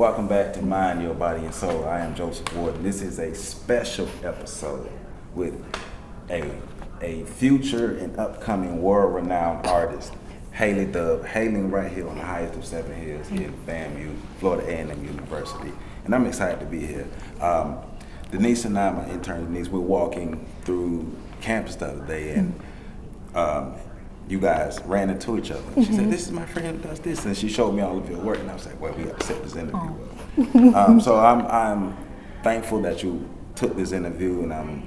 Welcome back to Mind Your Body and Soul. I am Joseph Ward. This is a special episode with a future and upcoming world-renowned artist, Hailey, hailing right here on the highest of 7 hills here in FAMU, Florida A&M University. And I'm excited to be here. Denise and I, my intern Denise, we're walking through campus the other day, and you guys ran into each other. She said, "This is my friend who does this," and she showed me all of your work, and I was like, "Well, we got to set this interview up." So I'm thankful that you took this interview, and I'm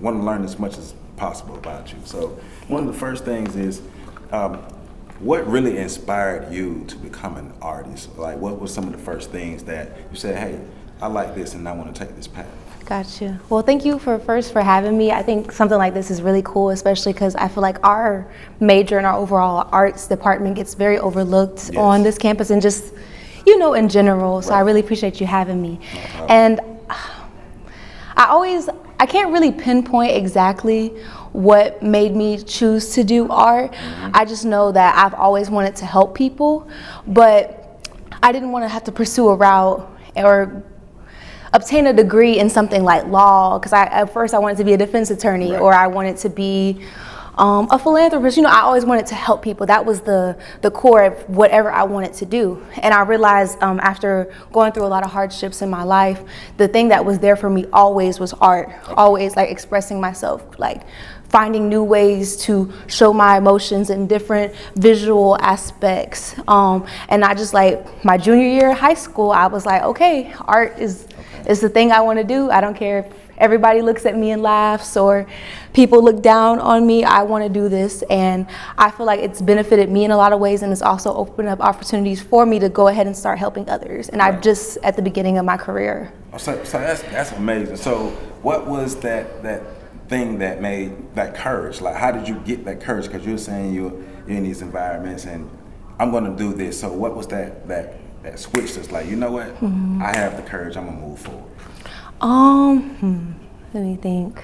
want to learn as much as possible about you. So one of the first things is, what really inspired you to become an artist? Like, what were some of the first things that you said, "Hey, I like this, and I want to take this path"? Gotcha. Well, thank you for having me. I think something like this is really cool, especially because I feel like our major and our overall arts department gets very overlooked on this campus and just, in general. So I really appreciate you having me. And I can't really pinpoint exactly what made me choose to do art. I just know that I've always wanted to help people, but I didn't want to have to pursue a route or obtain a degree in something like law, because at first I wanted to be a defense attorney, or I wanted to be a philanthropist. I always wanted to help people. That was the core of whatever I wanted to do. And I realized after going through a lot of hardships in my life, the thing that was there for me always was art. Always like expressing myself, like finding new ways to show my emotions in different visual aspects. And I just like my junior year of high school, I was like, okay, art is the thing I want to do. I don't care if everybody looks at me and laughs or people look down on me. I want to do this, and I feel like it's benefited me in a lot of ways, and it's also opened up opportunities for me to go ahead and start helping others. And I'm just at the beginning of my career. So that's amazing. So what was that thing that made that courage? Like, how did you get that courage? Because you're saying you're in these environments and I'm going to do this. So what was that switch that's like, you know what, I have the courage, I'm gonna move forward? Let me think.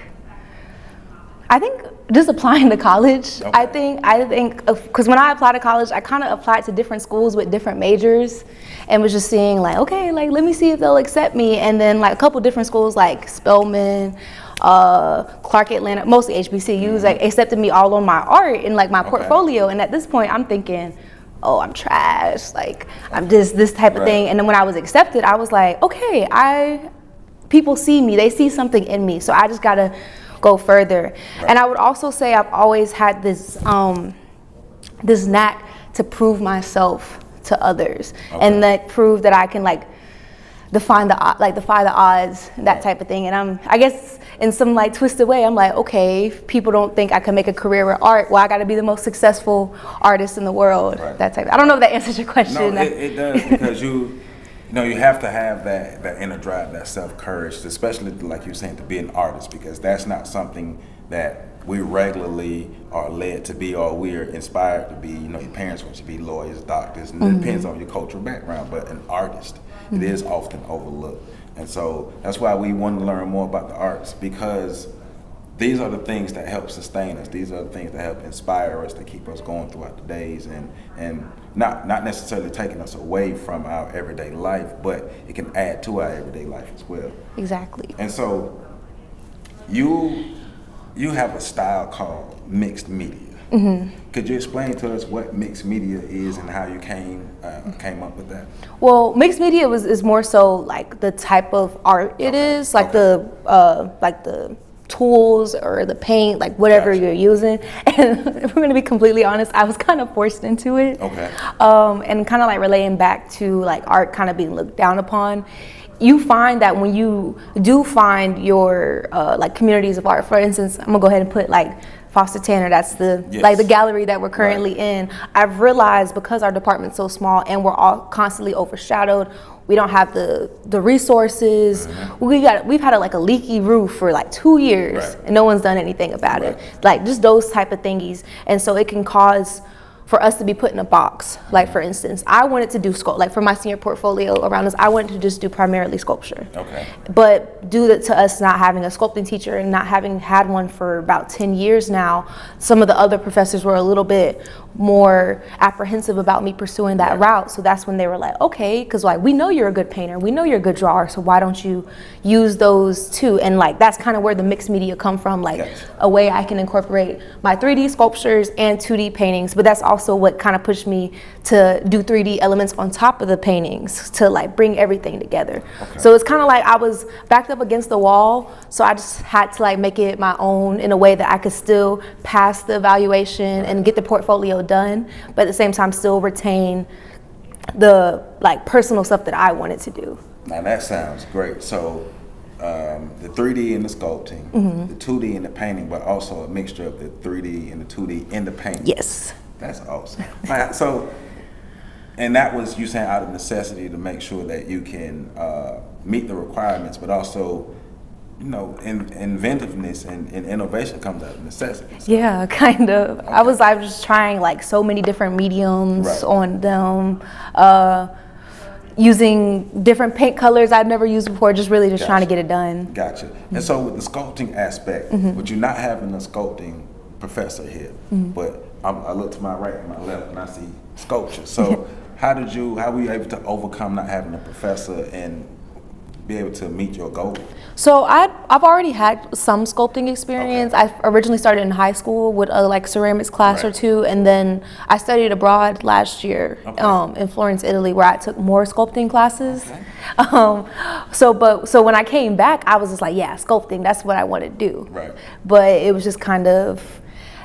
I think just applying to college. I think because when I applied to college, I kind of applied to different schools with different majors and was just seeing like, okay, like let me see if they'll accept me. And then like a couple different schools like Spelman, Clark Atlanta, mostly HBCUs, like accepted me all on my art and like my portfolio. And at this point I'm thinking, oh, I'm trash, like I'm just this type of thing. And then when I was accepted, I was like, okay, people see me, they see something in me, so I just gotta go further. And I would also say I've always had this this knack to prove myself to others, and that prove that I can like defy the odds, that type of thing. And I guess in some like twisted way, I'm like, okay, if people don't think I can make a career with art, well, I got to be the most successful artist in the world. That type. I don't know if that answers your question. No, it does, because you have to have that inner drive, that self-courage, especially like you're saying, to be an artist, because that's not something that we regularly are led to be, or we're inspired to be. Your parents want you to be lawyers, doctors, and it depends on your cultural background, but an artist, it is often overlooked. And so that's why we want to learn more about the arts, because these are the things that help sustain us. These are the things that help inspire us, to keep us going throughout the days, and not necessarily taking us away from our everyday life, but it can add to our everyday life as well. Exactly. And so you have a style called mixed media. Could you explain to us what mixed media is and how you came up with that? Well, mixed media is more so like the type of art it is, like the tools or the paint, like whatever you're using. And if we're gonna be completely honest, I was kind of forced into it. And kind of like relaying back to like art kind of being looked down upon. You find that when you do find your like communities of art, for instance, I'm gonna go ahead and put like Foster Tanner, that's the like the gallery that we're currently in. I've realized, because our department's so small and we're all constantly overshadowed, we don't have the resources. We've had a leaky roof for like 2 years and no one's done anything about it. Like just those type of thingies. And so it can cause for us to be put in a box. Like, for instance, I wanted to do like for my senior portfolio around this, I wanted to just do primarily sculpture. Okay. But due to us not having a sculpting teacher and not having had one for about 10 years now, some of the other professors were a little bit more apprehensive about me pursuing that route. So that's when they were like, okay, because like, we know you're a good painter, we know you're a good drawer, so why don't you use those too? And like, that's kind of where the mixed media come from, like a way I can incorporate my 3D sculptures and 2D paintings. But that's also what kind of pushed me to do 3D elements on top of the paintings to like bring everything together. So it's kind of like I was backed up against the wall, so I just had to like make it my own in a way that I could still pass the evaluation and get the portfolio done, but at the same time still retain the like personal stuff that I wanted to do. Now that sounds great. So the 3D in the sculpting, the 2D in the painting, but also a mixture of the 3D and the 2D in the painting. Yes. That's awesome. So, and that was you saying out of necessity to make sure that you can meet the requirements, but also, you know, inventiveness and innovation comes out of necessity. So. Yeah, kind of. Okay. I was just trying like so many different mediums on them, using different paint colors I'd never used before, just really just trying to get it done. Gotcha. And so with the sculpting aspect, with you not having a sculpting professor here, but I look to my right and my left and I see sculpture. So how were you able to overcome not having a professor and be able to meet your goal? So I've already had some sculpting experience. I originally started in high school with a like ceramics class or two, and then I studied abroad last year in Florence, Italy, where I took more sculpting classes. So when I came back, I was just like, yeah, sculpting, that's what I want to do. But it was just kind of,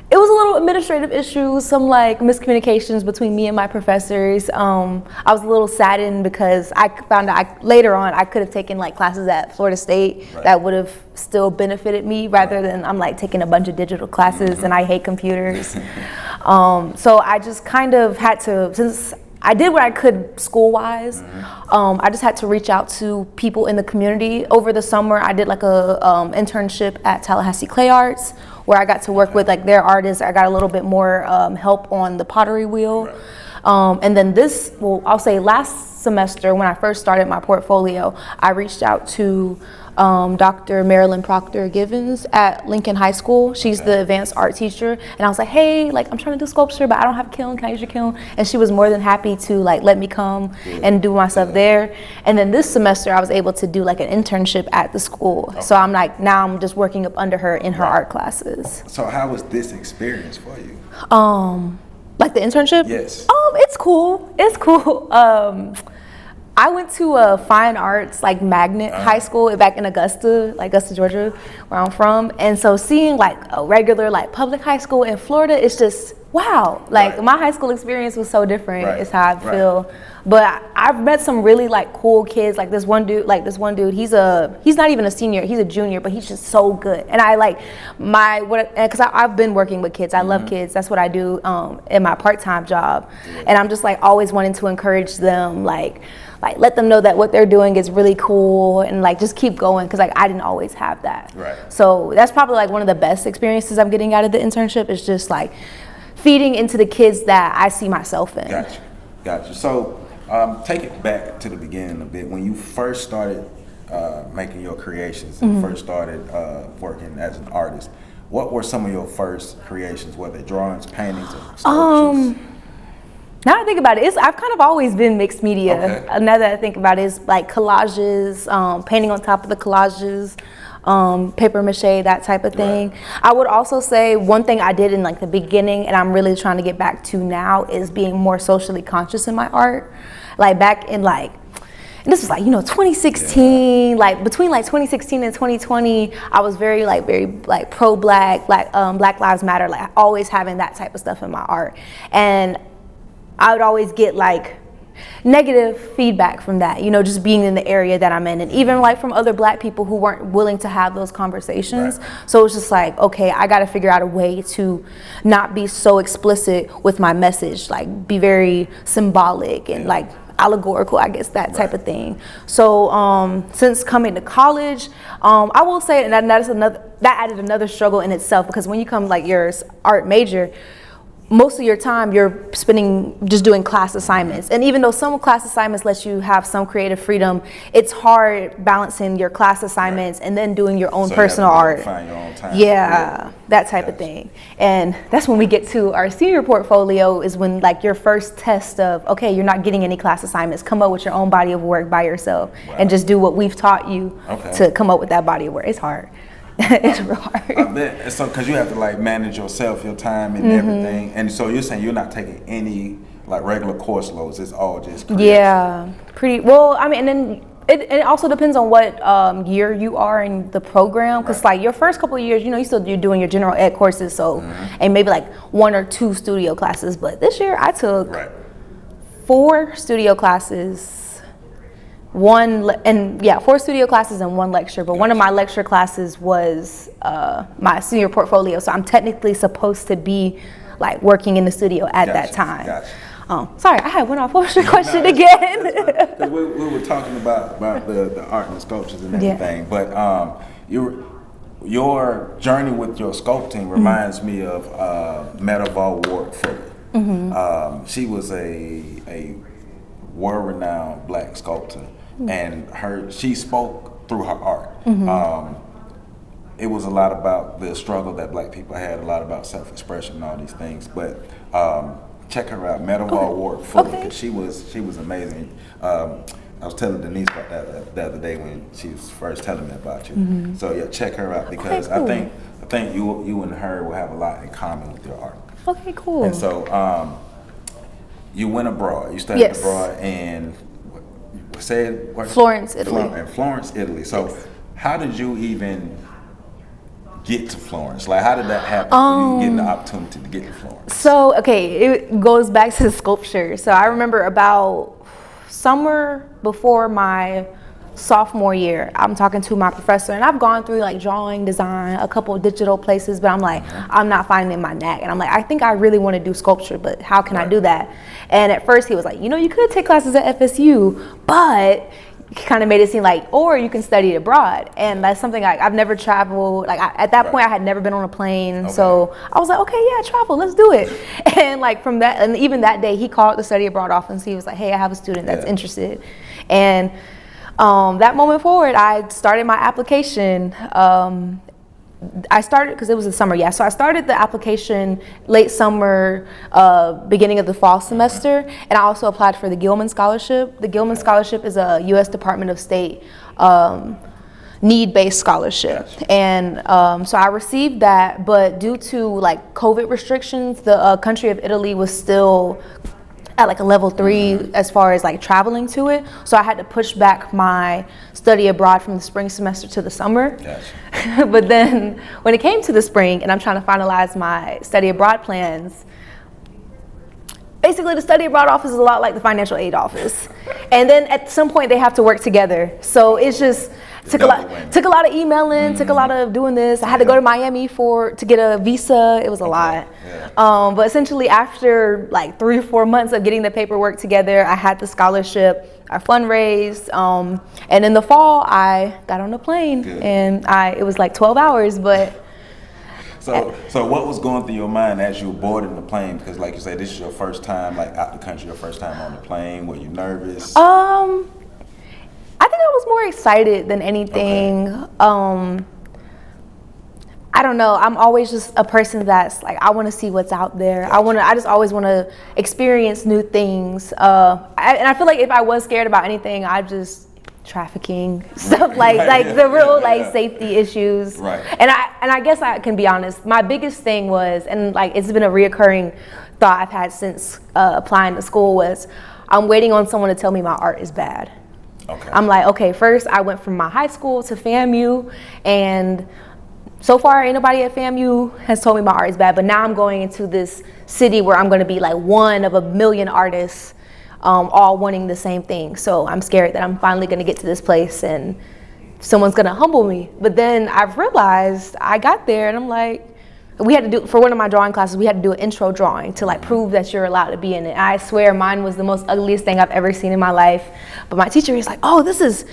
it was a little administrative issues, some like miscommunications between me and my professors. I was a little saddened because I found out later on I could have taken like classes at Florida State that would have still benefited me rather than I'm like taking a bunch of digital classes and I hate computers. So I just kind of had to, since I did what I could school-wise, I just had to reach out to people in the community. Over the summer, I did like a internship at Tallahassee Clay Arts, where I got to work with like their artists. I got a little bit more help on the pottery wheel. And then I'll say last semester when I first started my portfolio, I reached out to Dr. Marilyn Proctor Givens at Lincoln High School. She's the advanced art teacher. And I was like, hey, like I'm trying to do sculpture, but I don't have a kiln. Can I use your kiln? And she was more than happy to like let me come and do my stuff there. And then this semester I was able to do like an internship at the school. So I'm like, now I'm just working up under her in her art classes. So how was this experience for you? Like the internship? Yes. It's cool. It's cool. I went to a fine arts like magnet high school back in Augusta, Georgia, where I'm from. And so seeing like a regular like public high school in Florida, it's just wow. Like my high school experience was so different. Is how I feel. But I've met some really like cool kids. Like this one dude, he's not even a senior, he's a junior, but he's just so good. And I like because I've been working with kids. I love kids. That's what I do in my part-time job. And I'm just like always wanting to encourage them, like let them know that what they're doing is really cool and like just keep going, because like I didn't always have that. So that's probably like one of the best experiences I'm getting out of the internship, is just like feeding into the kids that I see myself in. Gotcha. So take it back to the beginning a bit. When you first started making your creations and first started working as an artist, what were some of your first creations? Were they drawings, paintings, or sculptures? Now that I think about it, I've kind of always been mixed media. Now that I think about it, it's like collages, painting on top of the collages, paper mache, that type of thing. I would also say one thing I did in like the beginning, and I'm really trying to get back to now, is being more socially conscious in my art. Like back in like, and this was like, 2016, like between like 2016 and 2020, I was very pro-Black, Black Lives Matter, like always having that type of stuff in my art. And I would always get like negative feedback from that, just being in the area that I'm in, and even like from other Black people who weren't willing to have those conversations. So it's just like, okay, I got to figure out a way to not be so explicit with my message, like be very symbolic and like allegorical, I guess, that type of thing. So since coming to college, I will say, and that added another struggle in itself, because when you come like your art major, most of your time you're spending just doing class assignments. And even though some class assignments let you have some creative freedom, it's hard balancing your class assignments and then doing your own personal art. Find your own time. Yeah, that type of thing. And that's when we get to our senior portfolio, is when like your first test of, okay, you're not getting any class assignments, come up with your own body of work by yourself and just do what we've taught you to come up with that body of work. It's hard. It's real hard. I bet. So, because you have to like manage yourself, your time, and everything. And so you're saying you're not taking any like regular course loads. It's all just creation. Yeah, pretty well. I mean, and then it also depends on what year you are in the program. Because like your first couple of years, you know, you're doing your general ed courses, so and maybe like 1 or 2 studio classes. But this year I took 4 studio classes. 4 studio classes and 1 lecture, but one of my lecture classes was my senior portfolio, so I'm technically supposed to be like working in the studio at that time. Sorry, I had went off. What was your question again? We were talking about the art and the sculptures and everything, but your journey with your sculpting reminds me of Metaval Ward Fuller. She was a world-renowned black sculptor. And she spoke through her art. It was a lot about the struggle that black people had, a lot about self-expression and all these things. But check her out, Metaval Ward Fuller, because she was amazing. I was telling Denise about that the other day when she was first telling me about you. So yeah, check her out, because I think you and her will have a lot in common with your art. Okay, cool. And so you went abroad. You studied abroad in Florence, Italy. Florence, Italy. So how did you even get to Florence? Like, how did that happen for you getting the opportunity to get to Florence? So, okay, it goes back to sculpture. So I remember about summer before my sophomore year, I'm talking to my professor, and I've gone through like drawing, design, a couple of digital places, but I'm like, I'm not finding my knack. And I'm like, I think I really want to do sculpture, but how can I do that? And at first he was like, you know, you could take classes at FSU, but he kind of made it seem like, or you can study abroad. And that's something I've never traveled. Like at that point I had never been on a plane. So I was like, okay, yeah, travel, let's do it. And like from that, and even that day he called the study abroad office. He was like, hey, I have a student that's interested. And that moment forward, I started my application. I started because it was the summer, so I started the application late summer, beginning of the fall semester, and I also applied for the Gilman Scholarship. The Gilman Scholarship is a U.S. Department of State need-based scholarship, and so I received that, but due to like COVID restrictions, the country of Italy was still at like a level 3 as far as like traveling to it. So I had to push back my study abroad from the spring semester to the summer. But then when it came to the spring and I'm trying to finalize my study abroad plans, basically the study abroad office is a lot like the financial aid office. And then at some point they have to work together. So it's just, took a lot of emailing, took a lot of doing this. I had to go to Miami to get a visa. It was a lot. But essentially after like 3 or 4 months of getting the paperwork together, I had the scholarship, I fundraised, and in the fall I got on a plane. And it was like 12 hours, but So what was going through your mind as you were boarding the plane? Because like you said, this is your first time like out the country, your first time on the plane. Were you nervous? I think I was more excited than anything. I don't know. I'm always just a person that's like, I want to see what's out there. I just always want to experience new things. And I feel like if I was scared about anything, I'd just trafficking stuff like the real like safety issues. And I guess I can be honest. My biggest thing was, and like it's been a reoccurring thought I've had since applying to school, was I'm waiting on someone to tell me my art is bad. I'm like, okay, first I went from my high school to FAMU, and so far ain't nobody at FAMU has told me my art is bad, but now I'm going into this city where I'm going to be like one of a million artists, all wanting the same thing. So I'm scared that I'm finally going to get to this place and someone's going to humble me. But then I've realized I got there and I'm like, we had to do, for one of my drawing classes, we had to do an intro drawing to like prove that you're allowed to be in it. I swear mine was the most ugliest thing I've ever seen in my life. But my teacher was like, oh, this is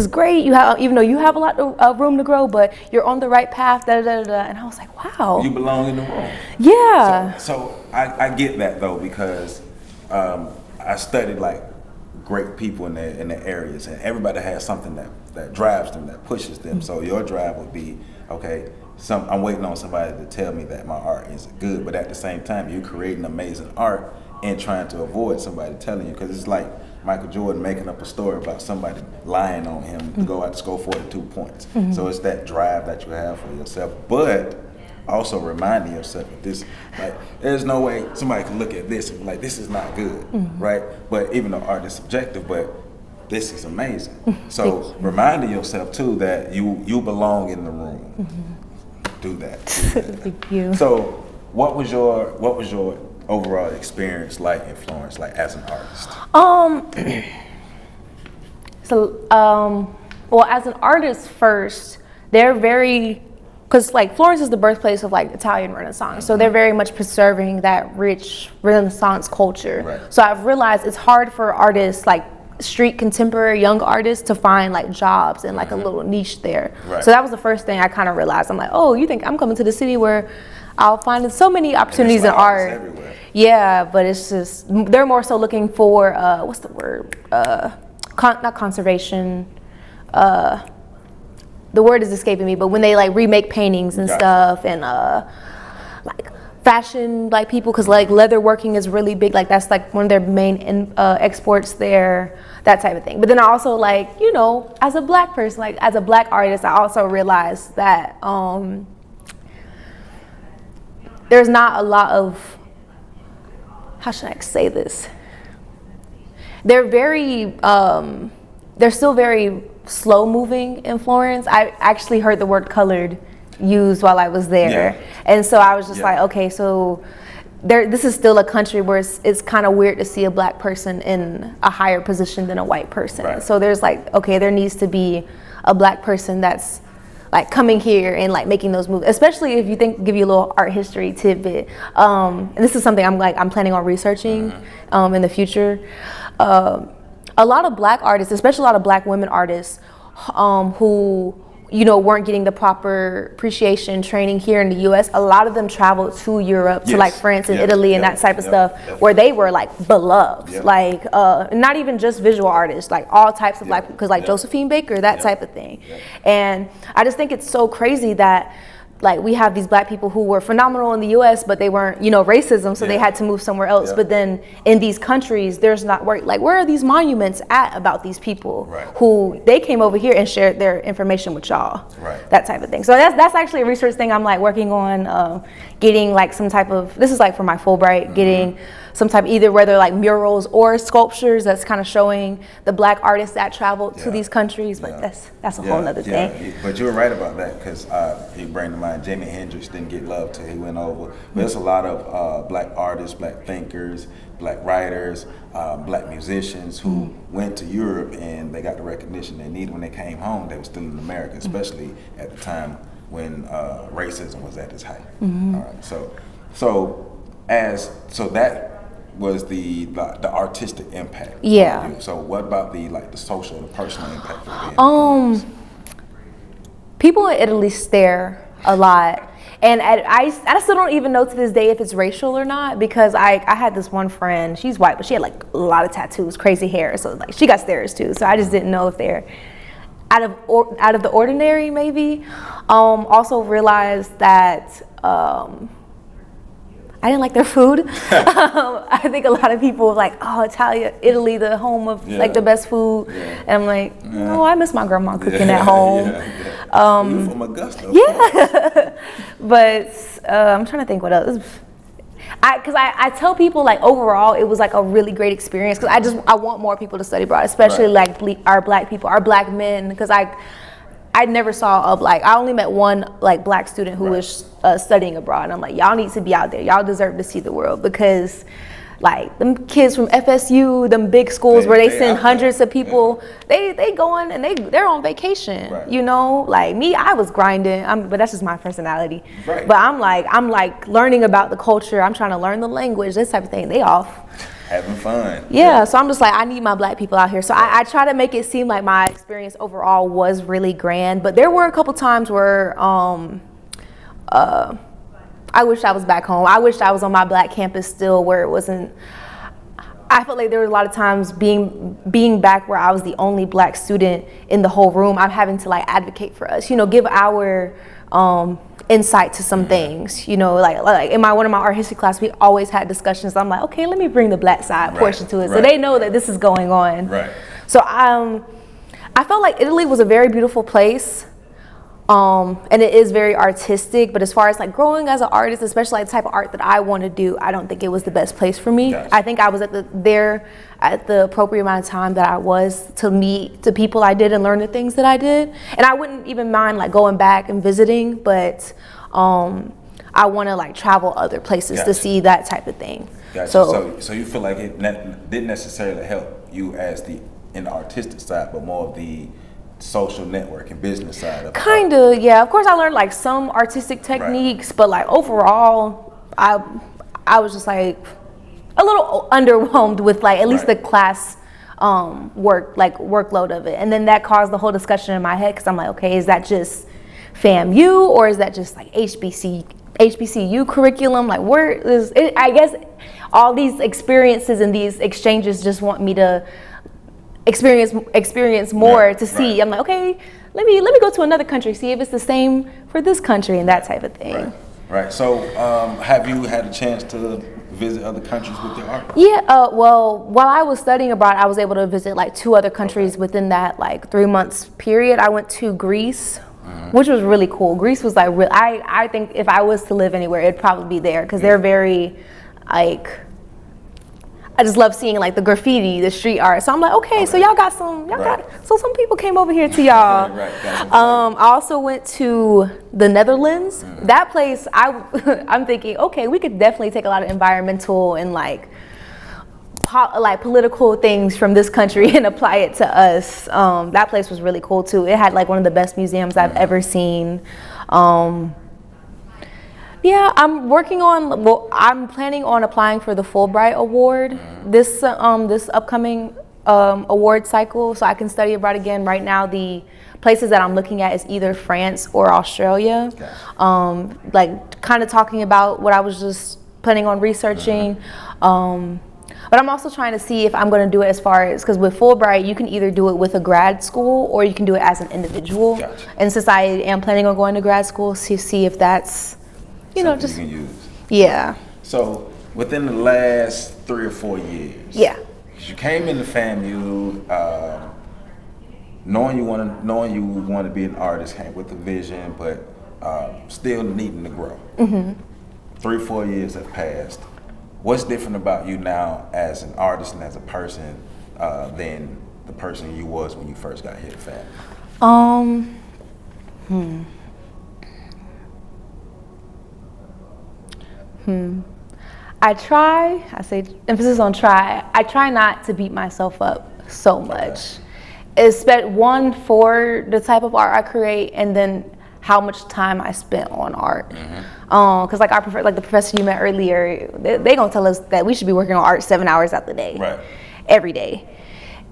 great. You have, even though you have a lot of room to grow, but you're on the right path, da da da da. And I was like, wow. You belong in the room. Yeah. So I get that though, because I studied like great people in the areas, and everybody has something that drives them, that pushes them. So your drive would be, okay, I'm waiting on somebody to tell me that my art is good, but at the same time, you're creating amazing art and trying to avoid somebody telling you, because it's like Michael Jordan making up a story about somebody lying on him to go out to score 42 points. So it's that drive that you have for yourself, but also reminding yourself that this, like, there's no way somebody can look at this and be like, this is not good, right? But even though art is subjective, but this is amazing. So reminding yourself too that you belong in the room. Do that. Thank you. So what was your overall experience like in Florence, like as an artist? Well, as an artist first, they're very, because like Florence is the birthplace of like Italian Renaissance, so they're very much preserving that rich Renaissance culture. Right. So I've realized it's hard for artists like street contemporary young artists to find like jobs and like a little niche there. Right. So that was the first thing I kind of realized. I'm like, oh, you think I'm coming to the city where I'll find so many opportunities in art? Everywhere. Yeah, but it's just, they're more so looking for what's the word? Not conservation. The word is escaping me, but when they like remake paintings and stuff, and like fashion like people, because like leather working is really big, like that's like one of their main exports there, that type of thing. But then I also, like, you know, as a black person, like as a black artist, I also realized that there's not a lot of, how should I say this, they're still very slow moving in Florence. I actually heard the word colored used while I was there. And so I was just like, okay, so this is still a country where it's kind of weird to see a black person in a higher position than a white person. Right. So there's like, okay, there needs to be a black person that's like coming here and like making those moves, especially if you give you a little art history tidbit. And this is something I'm planning on researching in the future. A lot of black artists, especially a lot of black women artists, who, you know, weren't getting the proper appreciation training here in the U.S. A lot of them traveled to Europe, to like France and Italy and that type of stuff, where they were like beloved, like not even just visual artists, like all types of black, because like Josephine Baker, that type of thing. And I just think it's so crazy that like we have these black people who were phenomenal in the U.S., but they weren't, you know, racism, so they had to move somewhere else. But then in these countries, there's not, like, where are these monuments at about these people who they came over here and shared their information with y'all, that type of thing. So that's actually a research thing I'm like working on, getting like some type of, this is like for my Fulbright, getting some type, either whether like murals or sculptures that's kind of showing the black artists that traveled to these countries, but that's a whole nother thing. But you're right about that, because you bring to mind Jimi Hendrix didn't get love till he went over. But there's a lot of black artists, black thinkers, black writers, black musicians who went to Europe and they got the recognition they needed. When they came home, they were still in America, especially at the time when racism was at its height. All right, so that was the artistic impact. So what about the social, the personal impact? People in Italy stare a lot, and I still don't even know to this day if it's racial or not, because I had this one friend, she's white, but she had like a lot of tattoos, crazy hair, so like she got stares too. So I just didn't know if they're out of the ordinary, maybe. Also realized that I didn't like their food. I think a lot of people are like, oh, Italy, the home of like the best food. And I'm like, no, I miss my grandma cooking at home. You're from Augusta. But I'm trying to think what else. Because I tell people, like, overall it was like a really great experience, because I want more people to study abroad, especially like our black people, our black men, because I never saw I only met one like black student who was studying abroad, and I'm like, y'all need to be out there, y'all deserve to see the world, because like them kids from FSU, them big schools where they send hundreds of people, they going and they're on vacation. Right. You know, like me, I was grinding. But that's just my personality. Right. But I'm like learning about the culture. I'm trying to learn the language, this type of thing. They off having fun. Yeah, so I'm just like, I need my Black people out here. So I try to make it seem like my experience overall was really grand. But there were a couple times where I wished I was back home. I wished I was on my Black campus still, where it wasn't. I felt like there were a lot of times being back where I was the only Black student in the whole room. I'm having to like advocate for us, you know, give our insight to some things, you know, like in one of my art history class, we always had discussions. I'm like, okay, let me bring the Black side portion to it, so they know that this is going on. Right. So I felt like Italy was a very beautiful place. And it is very artistic, but as far as like growing as an artist, especially like the type of art that I want to do, I don't think it was the best place for me. Gotcha. I think I was there at the appropriate amount of time that I was to meet the people I did and learn the things that I did. And I wouldn't even mind like going back and visiting, but I want to like travel other places Gotcha. to see that type of thing. Gotcha. So you feel like it didn't necessarily help you as in the artistic side, but more of the social network and business side of it. Kind of, yeah. Of course, I learned like some artistic techniques, but like overall, I was just like a little underwhelmed with like at least the class workload of it, and then that caused the whole discussion in my head because I'm like, okay, is that just FAMU or is that just like HBCU curriculum? Like, where is it? I guess all these experiences and these exchanges just want me to experience more to see. I'm like, okay, let me go to another country, see if it's the same for this country and that type of thing. Right. So have you had a chance to visit other countries with your art? Yeah, well, while I was studying abroad, I was able to visit like 2 other countries within that like 3 months period. I went to Greece, which was really cool. Greece was like I think if I was to live anywhere, it'd probably be there because they're very like, I just love seeing like the graffiti, the street art. So I'm like, okay. So y'all got so some people came over here to y'all. I also went to the Netherlands. That place, I'm thinking, okay, we could definitely take a lot of environmental and like political things from this country and apply it to us. That place was really cool too. It had like one of the best museums I've ever seen. Yeah, I'm planning on applying for the Fulbright Award this upcoming award cycle, so I can study abroad again. Right now, the places that I'm looking at is either France or Australia. Okay. Like kind of talking about what I was just planning on researching. But I'm also trying to see if I'm going to do it as far as, because with Fulbright, you can either do it with a grad school or you can do it as an individual. Gotcha. And since I am planning on going to grad school, to see if that's something just you can use. Yeah. So within the last 3 or 4 years, you came into FAMU, knowing you want to be an artist, came with a vision, but still needing to grow. 3 or 4 years have passed. What's different about you now as an artist and as a person than the person you was when you first got here at FAMU? I say emphasis on try. I try not to beat myself up so much. Especially one for the type of art I create, and then how much time I spent on art. Because like the professor you met earlier, they gonna tell us that we should be working on art 7 hours out the day, every day.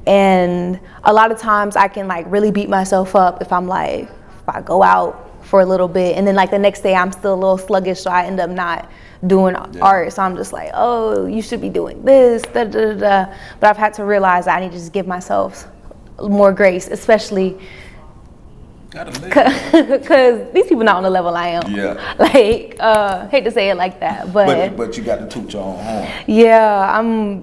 And a lot of times I can like really beat myself up if I go out for a little bit, and then like the next day I'm still a little sluggish, so I end up not doing art. So I'm just like, oh, you should be doing this, da, da, da, da. But I've had to realize that I need to just give myself more grace, especially because these people not on the level I am. Like, hate to say it like that, but you got to toot your own horn. Yeah,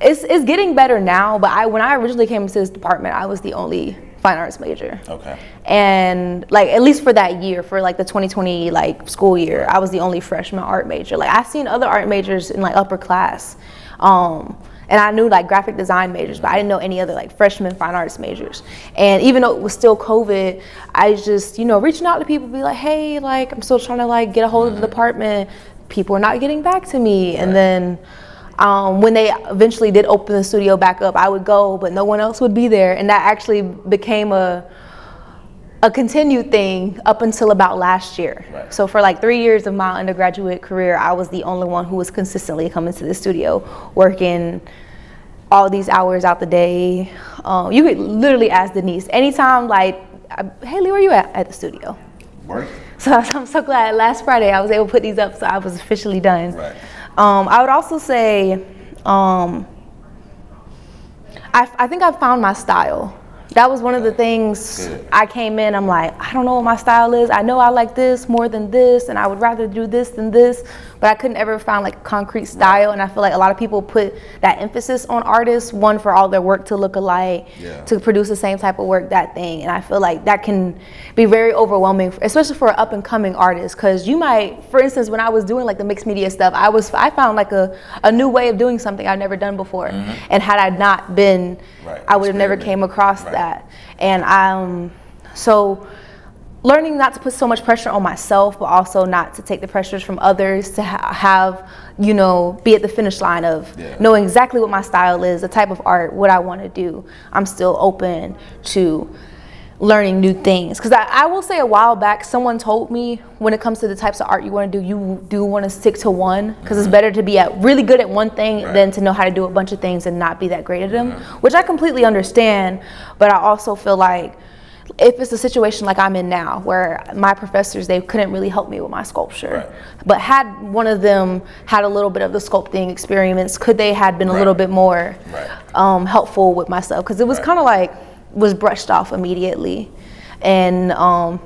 it's getting better now, but when I originally came into this department, I was the only fine arts major. Okay. And like at least for that year, for like the 2020 like school year, I was the only freshman art major. Like I've seen other art majors in like upper class, and I knew like graphic design majors, but I didn't know any other like freshman fine arts majors. And even though it was still COVID, I just reaching out to people, be like, hey, like I'm still trying to like get a hold of the department. People are not getting back to me, and then When they eventually did open the studio back up, I would go, but no one else would be there. And that actually became a continued thing up until about last year. Right. So for like 3 years of my undergraduate career, I was the only one who was consistently coming to the studio, working all these hours out the day. You could literally ask Denise anytime, like, Hailey, where you at the studio? Work. So I'm so glad last Friday I was able to put these up, so I was officially done. Right. I would also say, I think I found my style. That was one of the things. Good. I came in, I'm like, I don't know what my style is. I know I like this more than this, and I would rather do this than this, but I couldn't ever find like a concrete style. And I feel like a lot of people put that emphasis on artists, one, for all their work to look alike, to produce the same type of work, that thing. And I feel like that can be very overwhelming, especially for an up and coming artist, because you might, for instance, when I was doing like the mixed media stuff, I found like a new way of doing something I'd never done before. And had I not been, I would have never came across that. And so learning not to put so much pressure on myself, but also not to take the pressures from others, to have, you know, be at the finish line of knowing exactly what my style is, the type of art, what I want to do. I'm still open to learning new things. Because I will say, a while back, someone told me, when it comes to the types of art you want to do, you do want to stick to one, because it's better to be really good at one thing than to know how to do a bunch of things and not be that great at them, which I completely understand. But I also feel like if it's a situation like I'm in now, where my professors, they couldn't really help me with my sculpture, but had one of them had a little bit of the sculpting experience, could they had been a little bit more helpful with myself? Because it was kind of like, was brushed off immediately. And I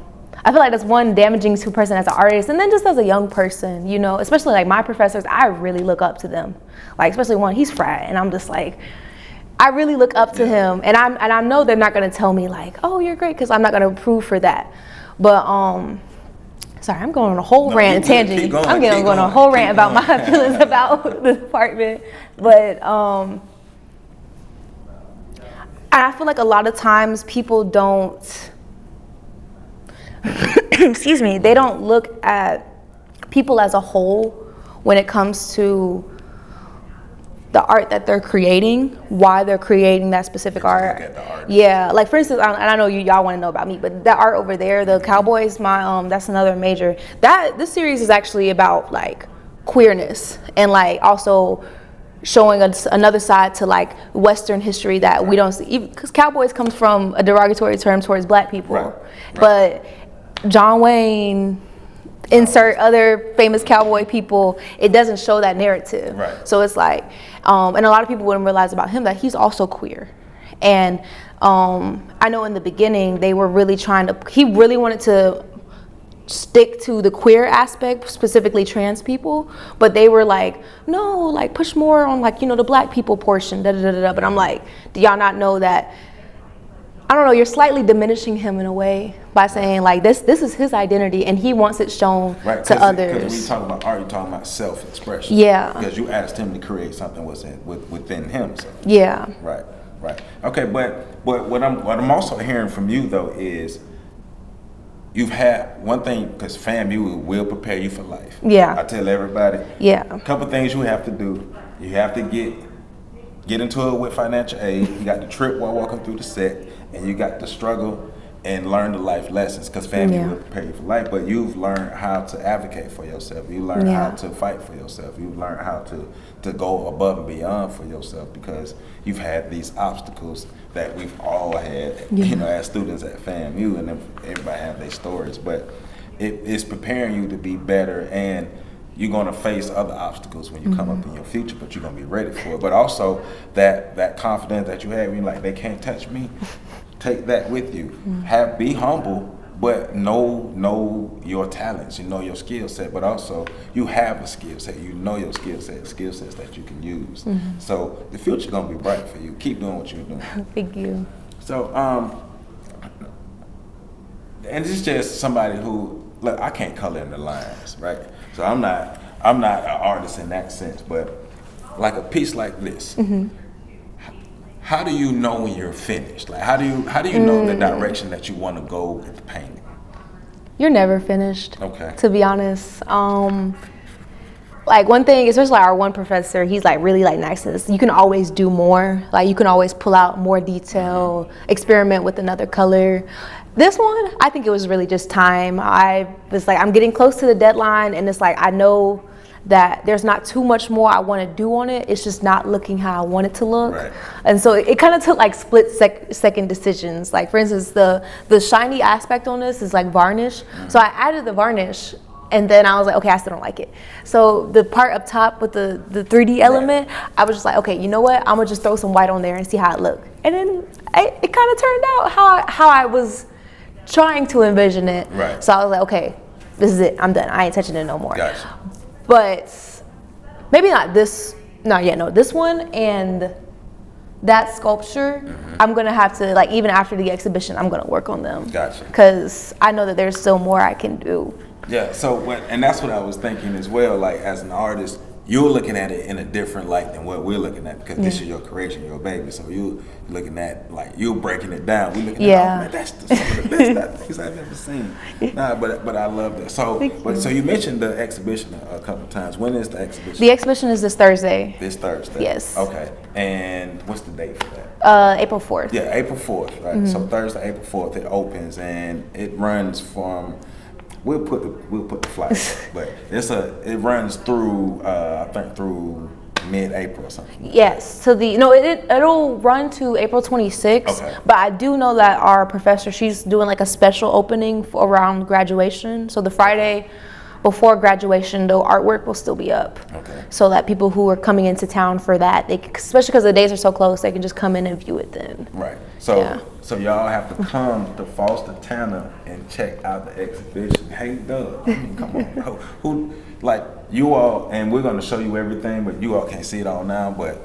feel like that's one damaging to a person as an artist, and then just as a young person, you know, especially like my professors, I really look up to them. Like, especially one, he's frat, and I'm just like, I really look up to him, and I know they're not gonna tell me like, oh, you're great, because I'm not gonna approve for that. But sorry, I'm going on a whole rant and tangent. I'm going on a whole rant about my feelings about the department. But I feel like a lot of times people don't, excuse me, they don't look at people as a whole when it comes to the art that they're creating, why they're creating that specific art. Yeah, like for instance, and I know y'all want to know about me, but that art over there, the Cowboys, that's another major. This series is actually about like queerness, and like also showing us another side to like Western history that we don't see, because Cowboys comes from a derogatory term towards Black people. But John Wayne, insert other famous cowboy people, it doesn't show that narrative. So it's like, and a lot of people wouldn't realize about him that he's also queer. And I know in the beginning they were really he really wanted to stick to the queer aspect, specifically trans people, but they were like, no, like push more on like, you know, the Black people portion, But I'm like, do y'all not know that, I don't know, you're slightly diminishing him in a way by saying like this is his identity and he wants it shown to others. Because when you talk about art, you're talking about self-expression. Because you asked him to create something within him. So. Right. Okay, but what I'm also hearing from you though is, you've had one thing, because FAMU will prepare you for life. I tell everybody. A couple things you have to do. You have to get into it with financial aid. You got to trip while walking through the set, and you got to struggle and learn the life lessons, because FAMU will prepare you for life. But you've learned how to advocate for yourself. You learned how to fight for yourself. You've learned how to go above and beyond for yourself, because you've had these obstacles that we've all had, you know, as students at FAMU, and everybody have their stories. But it's preparing you to be better, and you're gonna face other obstacles when you come up in your future, but you're gonna be ready for it. But also that confidence that you have, you're like, they can't touch me. Take that with you. Be humble, but know your talents, you know your skill set, but also you have a skill set, you know your skill sets that you can use. So the future's gonna be bright for you. Keep doing what you're doing. Thank you. So, and it's just somebody who, look, I can't color in the lines, right? So I'm not an artist in that sense, but like a piece like this, how do you know when you're finished? Like how do you know the direction that you want to go with the painting? You're never finished. To be honest. like one thing, especially our one professor, he's like really like nice to us. You can always do more. Like you can always pull out more detail, experiment with another color. This one, I think it was really just time. I was like, I'm getting close to the deadline, and it's like I know that there's not too much more I want to do on it. It's just not looking how I want it to look. Right. And so it kind of took like split second decisions. Like for instance, the shiny aspect on this is like varnish. So I added the varnish, and then I was like, okay, I still don't like it. So the part up top with the 3D element, I was just like, okay, you know what? I'm gonna just throw some white on there and see how it look. And then it kind of turned out how I was trying to envision it. Right. So I was like, okay, this is it. I'm done. I ain't touching it no more. Gotcha. But maybe not this. This one and that sculpture. I'm gonna have to, like, even after the exhibition, I'm gonna work on them. Gotcha. Because I know that there's still more I can do. Yeah. So and that's what I was thinking as well. Like as an artist, you're looking at it in a different light than what we're looking at, because this is your creation, your baby. So you looking at, like, you're breaking it down. We looking at, oh man, that's some of the best things I've ever seen. Nah, but I love that. So so you mentioned the exhibition a couple of times. When is the exhibition? The exhibition is this Thursday. This Thursday. Yes. Okay. And what's the date for that? April 4th. Yeah, April 4th. Right. So Thursday, April 4th, it opens, and it runs from. We'll put the flights, but it runs through I think through mid-April or something. Yes. So it'll run to April 26th. Okay. But I do know that our professor, she's doing like a special opening around graduation. So the Friday before graduation, the artwork will still be up. Okay. So that people who are coming into town for that, especially because the days are so close, they can just come in and view it then. Right. So Yeah. so y'all have to come to Foster Tanner and check out the exhibition. Hey, Doug, I mean, come on, bro. Who, like, you all, and we're gonna show you everything, but you all can't see it all now, but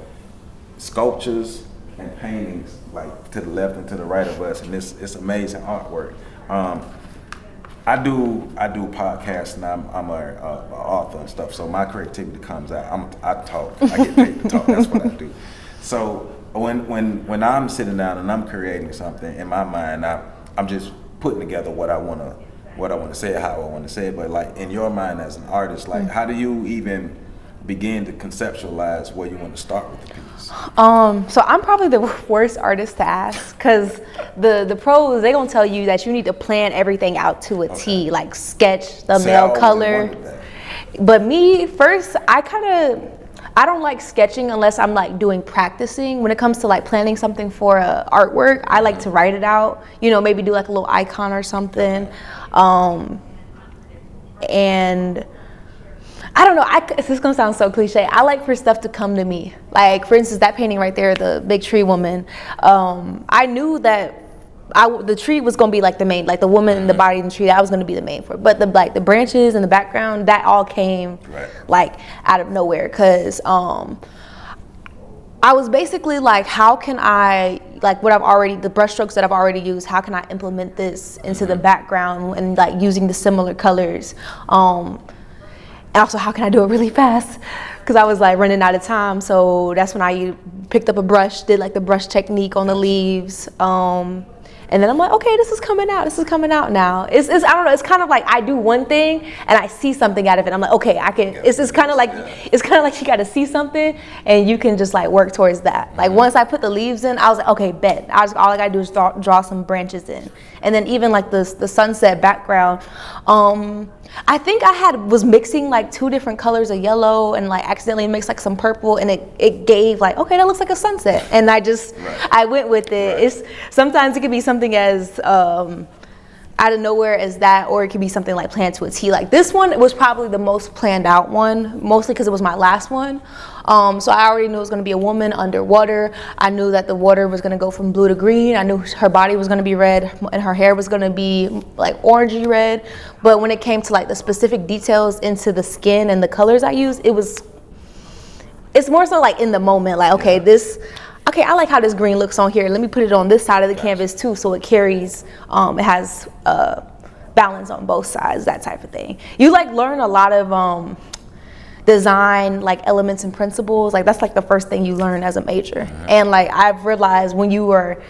sculptures and paintings, like to the left and to the right of us, and it's amazing artwork. I do podcasts, and I'm an author and stuff, so my creativity comes out. I talk. I get paid to talk. That's what I do. So when I'm sitting down and I'm creating something in my mind, I'm just putting together what I want to say, how I want to say it. But like in your mind as an artist, like how do you even begin to conceptualize where you want to start with the piece? So I'm probably the worst artist to ask, because the pros, they gonna tell you that you need to plan everything out to a T, like sketch the male color. But me, first, I don't like sketching unless I'm like doing practicing. When it comes to like planning something for artwork, I like to write it out, maybe do like a little icon or something. And I don't know, this is gonna sound so cliche. I like for stuff to come to me. Like for instance, that painting right there, the big tree woman, I knew that the tree was gonna be like the main, like the woman in the body in the tree, that was gonna be the main for it. But the branches and the background, that all came like out of nowhere, because I was basically like, how can I, like the brush strokes that I've already used, how can I implement this into the background and like using the similar colors? And also, how can I do it really fast? Because I was like running out of time. So that's when I picked up a brush, did like the brush technique on the leaves. And then I'm like, okay, this is coming out. This is coming out now. It's I don't know. It's kind of like I do one thing and I see something out of it. I'm like, okay, I can. It's kind of like you got to see something and you can just like work towards that. Like once I put the leaves in, I was like, okay, bet. All I got to do is draw some branches in. And then even like the sunset background. I think I was mixing like two different colors of yellow and like accidentally mixed like some purple, and it gave like, okay, that looks like a sunset, and I went with it. Sometimes it could be something as out of nowhere as that, or it could be something like planned to a T. Like this one was probably the most planned out one, mostly because it was my last one. So I already knew it was going to be a woman underwater. I knew that the water was going to go from blue to green. I knew her body was going to be red and her hair was going to be like orangey red. But when it came to like the specific details into the skin and the colors I used, it's more so like in the moment, like, okay, I like how this green looks on here. Let me put it on this side of the canvas too, so it carries, it has balance on both sides, that type of thing. You like learn a lot of design like elements and principles. Like that's like the first thing you learn as a major. And like I've realized when you are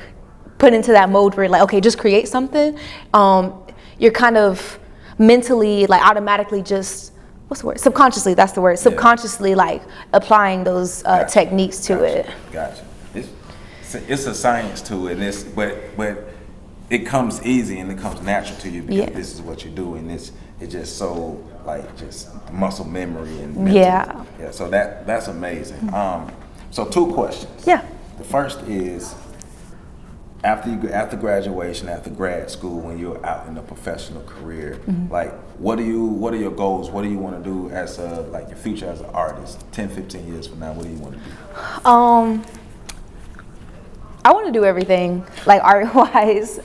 put into that mode where you're like, okay, just create something, you're kind of mentally like automatically just what's the word? Subconsciously, that's the word. Subconsciously, like applying those techniques to it. Gotcha. It's a science to it, and but it comes easy and it comes natural to you because this is what you do, and it's just so like just muscle memory and mental. Yeah. So that's amazing. So 2 questions. Yeah. The first is after graduation, after grad school, when you're out in a professional career, like what are your goals? What do you want to do as your future as an artist? 10, 15 years from now, what do you want to do? I want to do everything, like art-wise.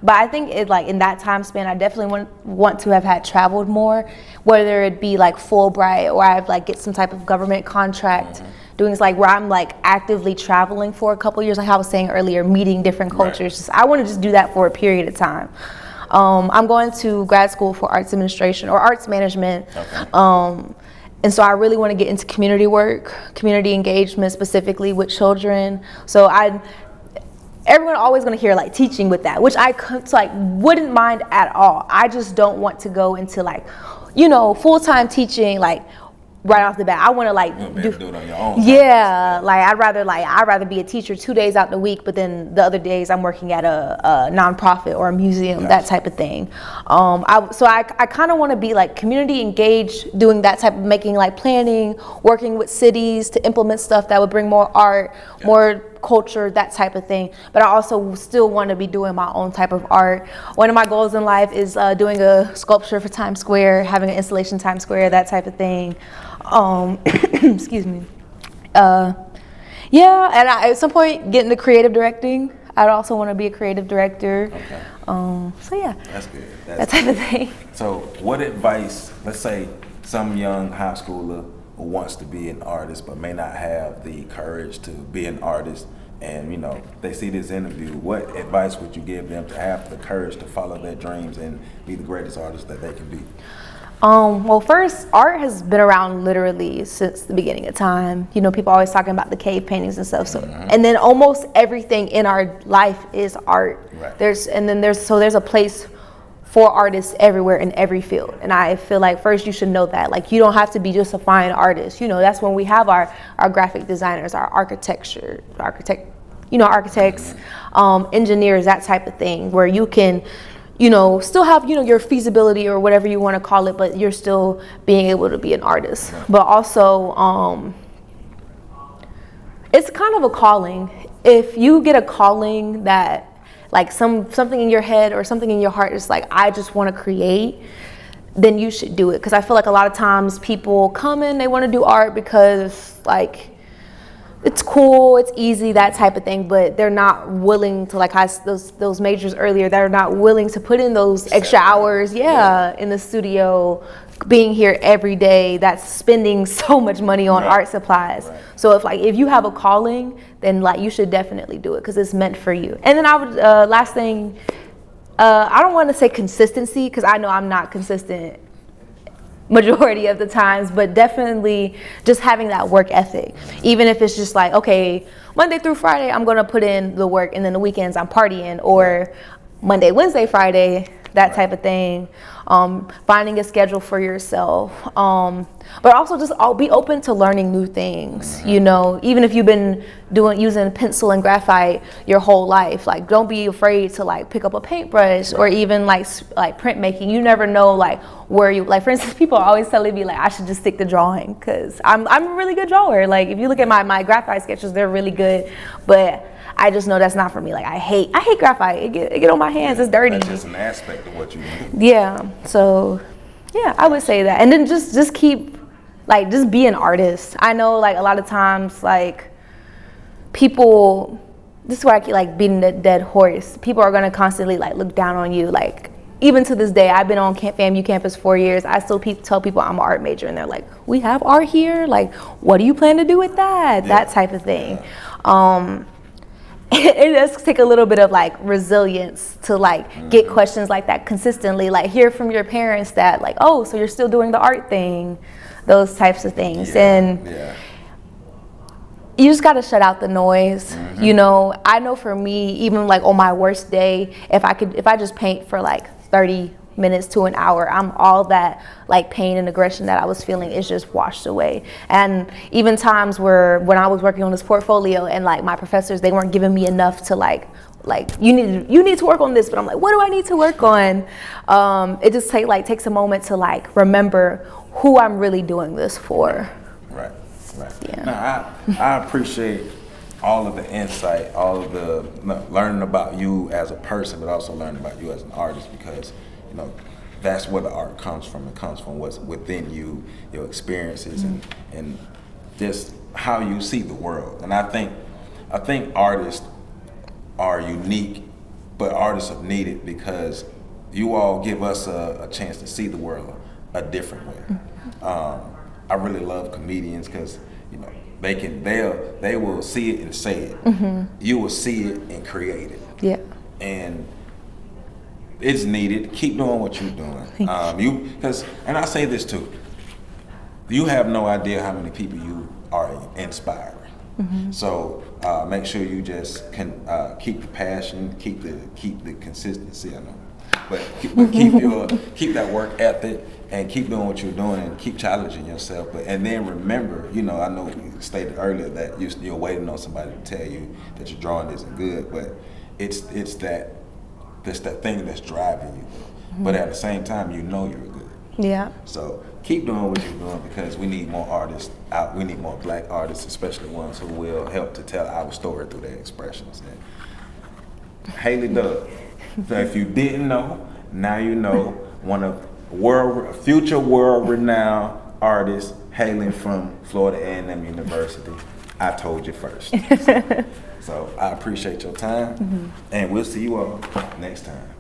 But I think in that time span, I definitely want to have had traveled more, whether it be like Fulbright or I've get some type of government contract. Doing where I'm actively traveling for a couple years, like I was saying earlier, meeting different cultures. I want to just do that for a period of time. I'm going to grad school for arts administration or arts management. And so I really want to get into community work, community engagement, specifically with children. So everyone always going to hear teaching with that, which I wouldn't mind at all. I just don't want to go into full-time teaching right off the bat. I want to do it on your own. Yeah, I'd rather be a teacher 2 days out the week, but then the other days I'm working at a nonprofit or a museum, that type of thing. I kind of want to be community engaged, doing that type of making planning, working with cities to implement stuff that would bring more art, more culture, that type of thing. But I also still want to be doing my own type of art. One of my goals in life is doing a sculpture for Times Square, having an installation Times Square, that type of thing. Excuse me. And at some point get into creative directing. I'd also want to be a creative director. So yeah. That's good. That type of thing. So what advice, let's say some young high schooler who wants to be an artist but may not have the courage to be an artist, and they see this interview, what advice would you give them to have the courage to follow their dreams and be the greatest artist that they can be? Well, first, art has been around literally since the beginning of time. People always talking about the cave paintings and stuff. So, and then almost everything in our life is art. Right. There's a place for artists everywhere in every field. And I feel first you should know that. You don't have to be just a fine artist. That's when we have our graphic designers, our architects, engineers, that type of thing, where you can still have, your feasibility or whatever you want to call it, but you're still being able to be an artist. But also, it's kind of a calling. If you get a calling that something in your head or something in your heart is I just want to create, then you should do it. Because I feel a lot of times people come in, they want to do art because it's cool, it's easy, that type of thing, but they're not willing to, those majors earlier, they're not willing to put in those extra hours, in the studio, being here every day, that's spending so much money on art supplies. So if you have a calling, then you should definitely do it because it's meant for you. And then I would, last thing, I don't want to say consistency because I know I'm not consistent majority of the times, but definitely just having that work ethic. Even if it's just okay, Monday through Friday, I'm going to put in the work, and then the weekends I'm partying, or Monday, Wednesday, Friday, that type of thing. Finding a schedule for yourself. But also just be open to learning new things, even if you've been using pencil and graphite your whole life, don't be afraid to pick up a paintbrush or even printmaking. You never know where you, for instance, people are always telling me I should just stick to drawing because I'm a really good drawer. If you look at my graphite sketches, they're really good, but I just know that's not for me. I hate graphite. It get on my hands. It's dirty. That's just an aspect of what you do. Yeah. So, yeah, I would say that. And then just keep, just be an artist. I know, a lot of times, people, this is where I keep, beating the dead horse. People are going to constantly, look down on you. Even to this day, I've been on FAMU campus 4 years. I still tell people I'm an art major, and they're like, we have art here? What do you plan to do with that? Yeah. That type of thing. Yeah. It does take a little bit of resilience to get questions like that consistently, hear from your parents that oh, so you're still doing the art thing, those types of things. And you just got to shut out the noise. I know for me, even on my worst day, if I just paint for 30 minutes to an hour, all that like pain and aggression that I was feeling is just washed away. And even times where when I was working on this portfolio and like my professors, they weren't giving me enough to like you need to work on this, but I'm like, what do I need to work on? It just takes a moment to like remember who I'm really doing this for. Right. Yeah. Now, I appreciate all of the insight, all of the learning about you as a person, but also learning about you as an artist, because that's where the art comes from. It comes from what's within you, your experiences, and just how you see the world. And I think artists are unique, but artists are needed because you all give us a chance to see the world a different way. I really love comedians because they will see it and say it. You will see it and create it. Yeah. And it's needed. Keep doing what you're doing. And I say this too. You have no idea how many people you are inspiring. So make sure you just can keep the passion, keep the consistency. I know, but keep that work ethic and keep doing what you're doing and keep challenging yourself. And then remember, I know you stated earlier that you're waiting on somebody to tell you that your drawing isn't good, but it's that thing that's driving you. But at the same time, you're good. Yeah. So keep doing what you're doing because we need more artists out. We need more black artists, especially ones who will help to tell our story through their expressions. And Hailey does. So if you didn't know, now you know. One of future world-renowned artist, hailing from Florida A&M University. I told you first. So I appreciate your time, and we'll see you all next time.